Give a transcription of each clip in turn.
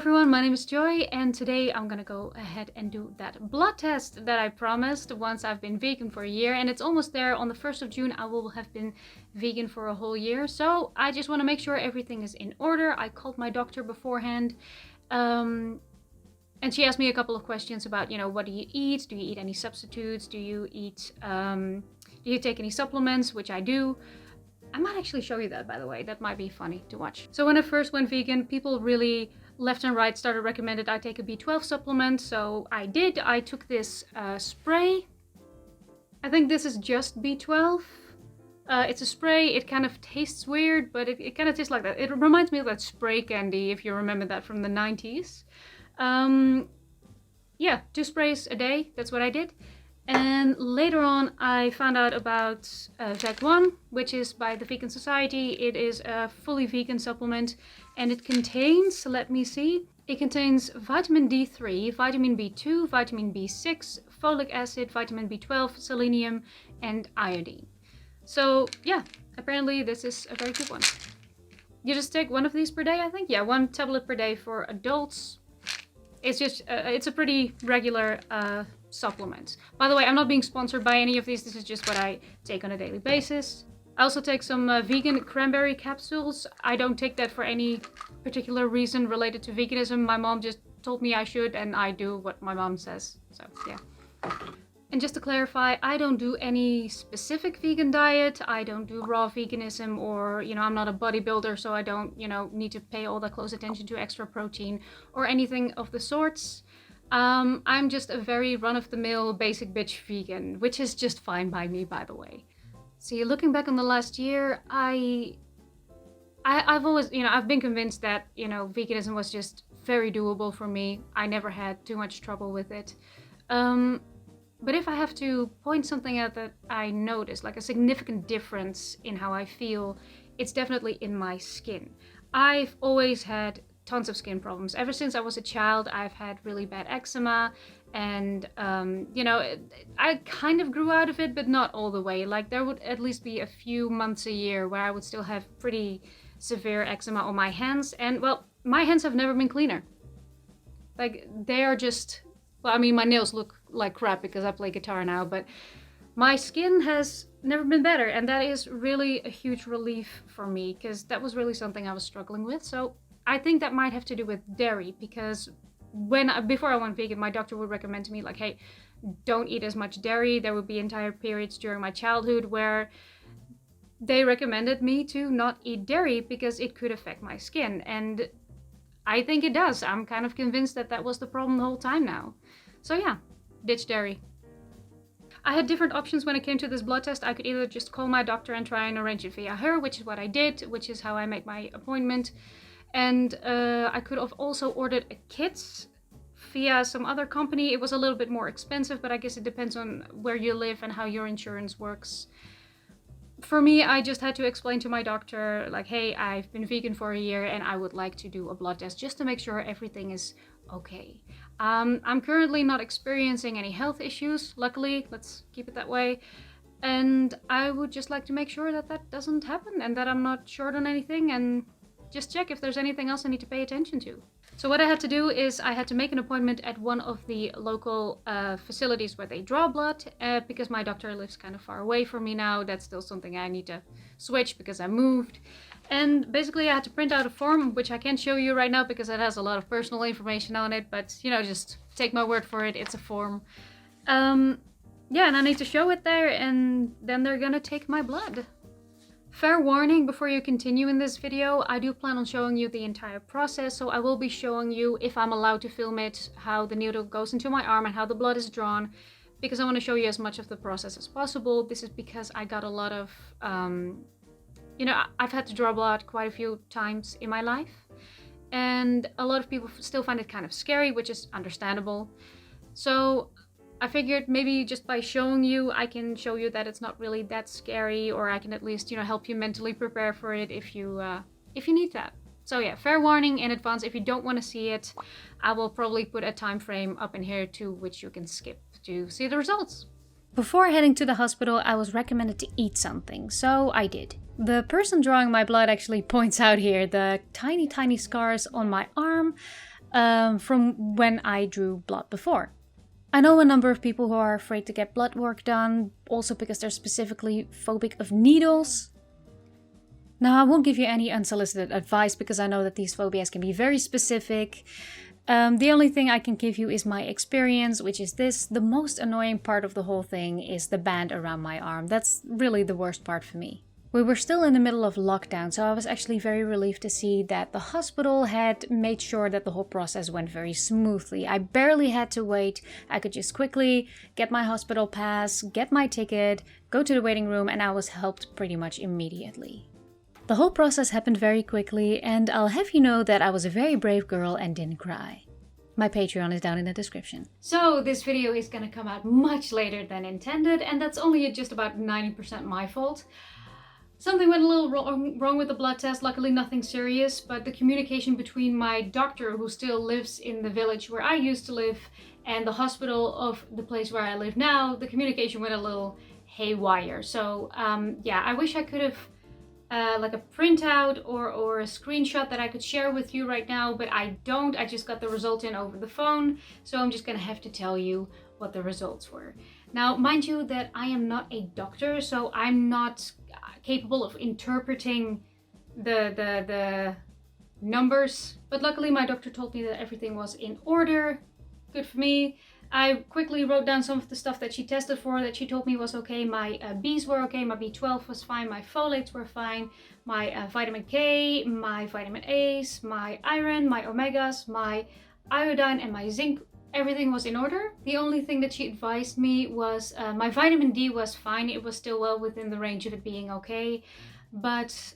everyone, my name is Joy, and today I'm gonna go ahead and do that blood test that I promised once I've been vegan for a year, and it's almost there. On the 1st of June I will have been vegan for a whole year, so I just want to make sure everything is in order. I called my doctor beforehand, and she asked me a couple of questions about, what do you eat? Do you eat any substitutes? Do you take any supplements? Which I do. I might actually show you that, by the way. That might be funny to watch. So when I first went vegan, people really left and right started recommended I take a B12 supplement. So I did. I took this spray. I think this is just B12. It's a spray. It kind of tastes weird, but it kind of tastes like that. It reminds me of that spray candy, if you remember that from the 90s. Yeah, 2 sprays a day. That's what I did. And later on I found out about VEG1, which is by the Vegan Society. It is a fully vegan supplement, and it contains, let me see, it contains vitamin D3, vitamin B2, vitamin B6, folic acid, vitamin B12, selenium, and iodine. So yeah, apparently this is a very good one. You just take one of these per day, I think? Yeah, 1 tablet per day for adults. It's just, it's a pretty regular supplement. By the way, I'm not being sponsored by any of these. This is just what I take on a daily basis. I also take some vegan cranberry capsules. I don't take that for any particular reason related to veganism. My mom just told me I should, and I do what my mom says. So yeah. And just to clarify, I don't do any specific vegan diet. I don't do raw veganism, or, I'm not a bodybuilder, so I don't, need to pay all that close attention to extra protein or anything of the sorts. I'm just a very run-of-the-mill basic bitch vegan, which is just fine by me, by the way. See, looking back on the last year, I've always, I've been convinced that, veganism was just very doable for me. I never had too much trouble with it. But if I have to point something out that I noticed, like a significant difference in how I feel, it's definitely in my skin. I've always had tons of skin problems. Ever since I was a child, I've had really bad eczema, and, I kind of grew out of it, but not all the way. Like, there would at least be a few months a year where I would still have pretty severe eczema on my hands, and, well, my hands have never been cleaner. Like, they are just... Well, I mean, my nails look like crap because I play guitar now, but my skin has never been better, and that is really a huge relief for me, because that was really something I was struggling with. So I think that might have to do with dairy, because before I went vegan, my doctor would recommend to me, like, hey, don't eat as much dairy. There would be entire periods during my childhood where they recommended me to not eat dairy because it could affect my skin, and I think it does. I'm kind of convinced that that was the problem the whole time now. So yeah, ditch dairy. I had different options when it came to this blood test. I could either just call my doctor and try and arrange it via her, which is what I did, which is how I made my appointment. And I could have also ordered a kit via some other company. It was a little bit more expensive, but I guess it depends on where you live and how your insurance works. For me, I just had to explain to my doctor, like, hey, I've been vegan for a year and I would like to do a blood test just to make sure everything is okay. I'm currently not experiencing any health issues, luckily, let's keep it that way. And I would just like to make sure that that doesn't happen and that I'm not short on anything, and just check if there's anything else I need to pay attention to. So what I had to do is I had to make an appointment at one of the local facilities where they draw blood, because my doctor lives kind of far away from me now. That's still something I need to switch because I moved. And basically I had to print out a form, which I can't show you right now because it has a lot of personal information on it, but just take my word for it, it's a form. Yeah, and I need to show it there, and then they're gonna take my blood. Fair warning before you continue in this video, I do plan on showing you the entire process, so I will be showing you, if I'm allowed to film it, how the needle goes into my arm and how the blood is drawn, because I want to show you as much of the process as possible. This is because I got a lot of, I've had to draw blood quite a few times in my life, and a lot of people still find it kind of scary, which is understandable. So I figured maybe just by showing you, I can show you that it's not really that scary, or I can at least, help you mentally prepare for it if you need that. So yeah, fair warning in advance. If you don't want to see it, I will probably put a time frame up in here too, which you can skip to see the results. Before heading to the hospital, I was recommended to eat something, so I did. The person drawing my blood actually points out here the tiny scars on my arm from when I drew blood before. I know a number of people who are afraid to get blood work done, also because they're specifically phobic of needles. Now, I won't give you any unsolicited advice because I know that these phobias can be very specific. The only thing I can give you is my experience, which is this. The most annoying part of the whole thing is the band around my arm. That's really the worst part for me. We were still in the middle of lockdown, so I was actually very relieved to see that the hospital had made sure that the whole process went very smoothly. I barely had to wait. I could just quickly get my hospital pass, get my ticket, go to the waiting room, and I was helped pretty much immediately. The whole process happened very quickly, and I'll have you know that I was a very brave girl and didn't cry. My Patreon is down in the description. So this video is gonna come out much later than intended, and that's only just about 90% my fault. Something went a little wrong with the blood test, luckily nothing serious, but the communication between my doctor, who still lives in the village where I used to live, and the hospital of the place where I live now, the communication went a little haywire. So yeah, I wish I could have like a printout or a screenshot that I could share with you right now, but I don't. I just got the result in over the phone, so I'm just gonna have to tell you what the results were. Now, mind you that I am not a doctor, so I'm not capable of interpreting the numbers, but luckily my doctor told me that everything was in order. Good for me. I quickly wrote down some of the stuff that she tested for that she told me was okay. My Bs were okay, my B12 was fine, my folates were fine, my vitamin K, my vitamin A's, my iron, my omegas, my iodine, and my zinc. Everything was in order. The only thing that she advised me was my vitamin D was fine. It was still well within the range of it being okay. But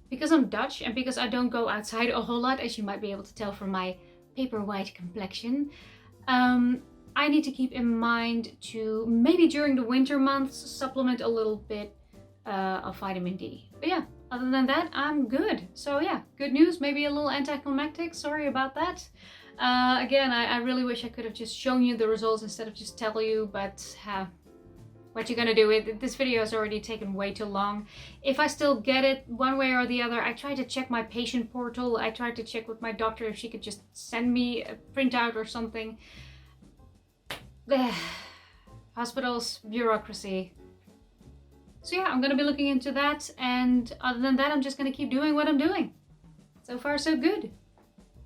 because I'm Dutch and because I don't go outside a whole lot, as you might be able to tell from my paper white complexion, I need to keep in mind to maybe during the winter months supplement a little bit of vitamin D. But yeah, other than that, I'm good. So yeah, good news, maybe a little anticlimactic, sorry about that. Again, I really wish I could have just shown you the results instead of just tell you, but what you gonna do? This video has already taken way too long. If I still get it one way or the other, I tried to check my patient portal. I tried to check with my doctor if she could just send me a printout or something. Hospitals, bureaucracy. So yeah, I'm gonna be looking into that, and other than that, I'm just gonna keep doing what I'm doing. So far, so good.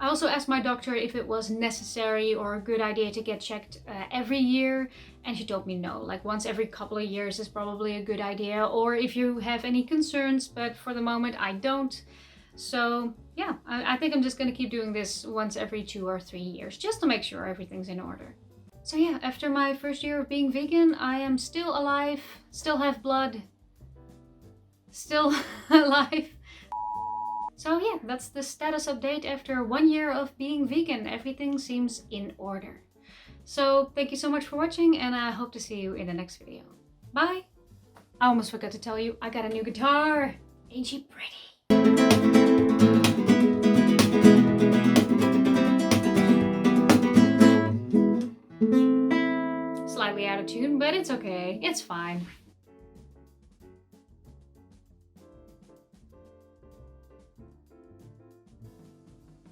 I also asked my doctor if it was necessary or a good idea to get checked every year, and she told me no, like once every couple of years is probably a good idea, or if you have any concerns, but for the moment I don't. So yeah, I think I'm just gonna keep doing this once every 2 or 3 years, just to make sure everything's in order. So yeah, after my first year of being vegan, I am still alive, still have blood, still alive. So yeah, that's the status update after 1 year of being vegan. Everything seems in order. So thank you so much for watching, and I hope to see you in the next video. Bye! I almost forgot to tell you, I got a new guitar! Ain't she pretty? Slightly out of tune, but it's okay. It's fine.